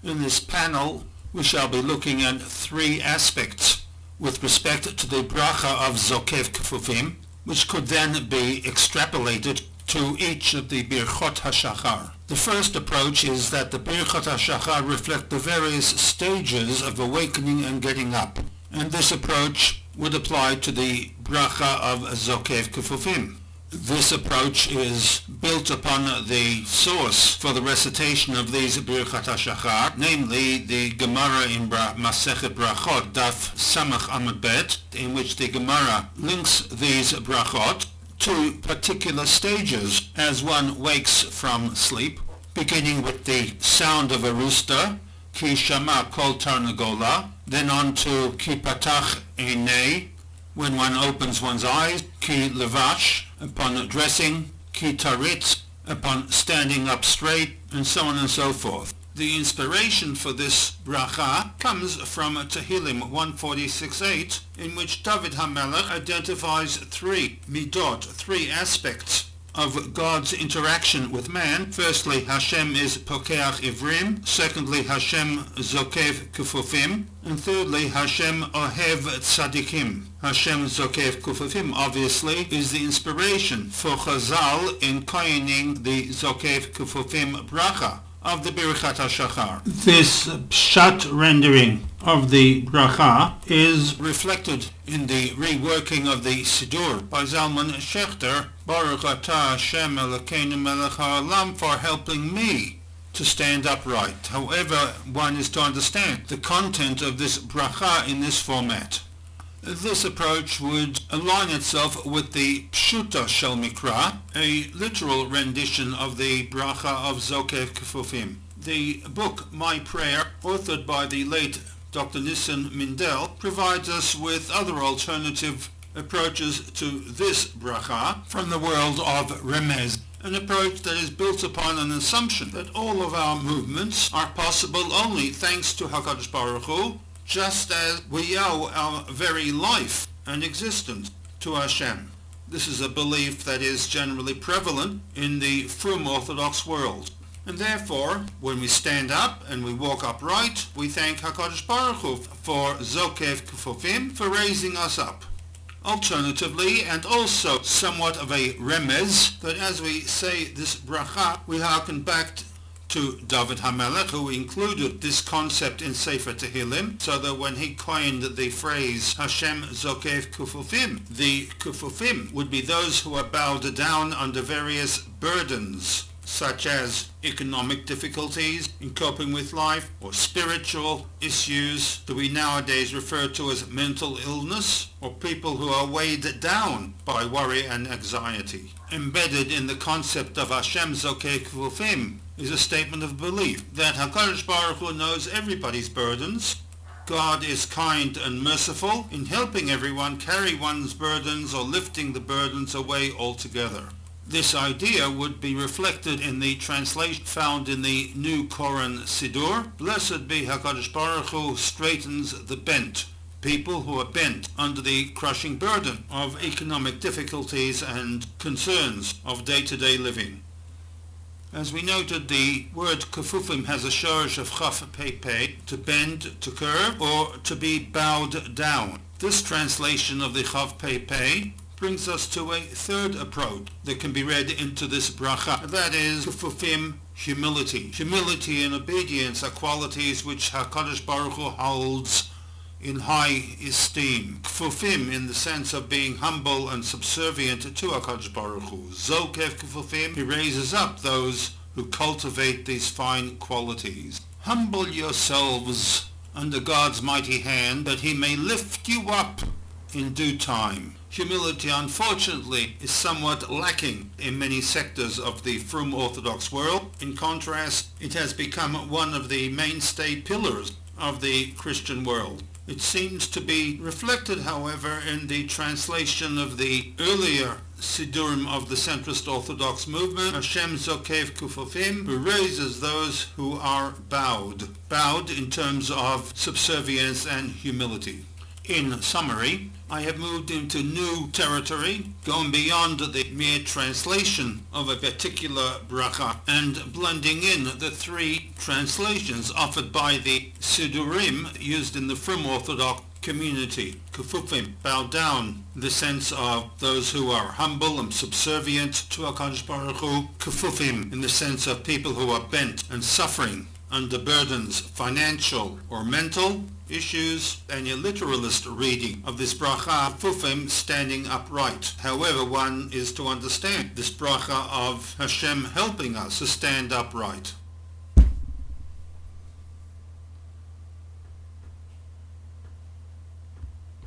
In this panel, we shall be looking at three aspects with respect to the bracha of Zokev Kefufim, which could then be extrapolated to each of the Birchot HaShachar. The first approach is that the Birchot HaShachar reflect the various stages of awakening and getting up, and this approach would apply to the bracha of Zokev Kefufim. This approach is built upon the source for the recitation of these Birchat HaShachar, namely the Gemara in Masechet Brachot, Daf Samach Amud Bet, in which the Gemara links these brachot to particular stages as one wakes from sleep, beginning with the sound of a rooster, Ki Shama Kol Tarnagola, then on to Ki Patach Einei, when one opens one's eyes, Ki Levash, upon dressing, Ki Taritz, upon standing up straight, and so on and so forth. The inspiration for this bracha comes from Tehillim 146:8, in which David HaMelech identifies three midot, three aspects of God's interaction with man. Firstly, Hashem is Pokeach Ivrim. Secondly, Hashem Zokev Kefufim. And thirdly, Hashem Ohev Tzadikim. Hashem Zokev Kefufim, obviously, is the inspiration for Chazal in coining the Zokev Kefufim bracha of the Birchat HaShachar. This pshat rendering of the bracha is reflected in the reworking of the Siddur by Zalman Schachter, Baruch Atah Hashem Elokeinu Melech HaOlam, for helping me to stand upright. However, one is to understand the content of this bracha in this format. This approach would align itself with the Pshuta Shel Mikra, a literal rendition of the bracha of Zokev Kefufim. The book My Prayer, authored by the late Dr. Nissan Mindel, provides us with other alternative approaches to this bracha from the world of Remez, an approach that is built upon an assumption that all of our movements are possible only thanks to HaKadosh Baruch Hu, just as we owe our very life and existence to Hashem. This is a belief that is generally prevalent in the Frum Orthodox world. And therefore, when we stand up and we walk upright, we thank HaKadosh Baruch Hu for Zokev Kefufim, for raising us up. Alternatively, and also somewhat of a remez, that as we say this bracha, we hearken back to David HaMelech, who included this concept in Sefer Tehillim, so that when he coined the phrase Hashem Zokev Kefufim, the Kefufim would be those who are bowed down under various burdens, such as economic difficulties in coping with life, or spiritual issues that we nowadays refer to as mental illness, or people who are weighed down by worry and anxiety. Embedded in the concept of Hashem Zokev Kefufim is a statement of belief that HaKadosh Baruch Hu knows everybody's burdens. God is kind and merciful in helping everyone carry one's burdens or lifting the burdens away altogether. This idea would be reflected in the translation found in the New Koran Siddur. Blessed be HaKadosh Baruch Hu straightens the bent, people who are bent under the crushing burden of economic difficulties and concerns of day-to-day living. As we noted, the word kefufim has a shorish of chaf pei pei, to bend, to curve, or to be bowed down. This translation of the chaf pei pei brings us to a third approach that can be read into this bracha. That is kefufim, humility. Humility and obedience are qualities which HaKadosh Baruch Hu holds in high esteem. Kefufim in the sense of being humble and subservient to HaKadosh Baruch Hu. Zokev Kefufim, he raises up those who cultivate these fine qualities. Humble yourselves under God's mighty hand, that he may lift you up in due time. Humility, unfortunately, is somewhat lacking in many sectors of the Frum Orthodox world. In contrast, it has become one of the mainstay pillars of the Christian world. It seems to be reflected, however, in the translation of the earlier Siddurim of the centrist Orthodox movement, Hashem Zokev Kefufim, who raises those who are bowed in terms of subservience and humility. In summary, I have moved into new territory, going beyond the mere translation of a particular bracha and blending in the three translations offered by the Sidurim used in the Frum Orthodox community. Kufufim, bow down, in the sense of those who are humble and subservient to HaKadosh Baruch Hu. Kufufim, in the sense of people who are bent and suffering under burdens, financial or mental issues, and your literalist reading of this bracha, Kufufim, standing upright. However, one is to understand this bracha of Hashem helping us to stand upright.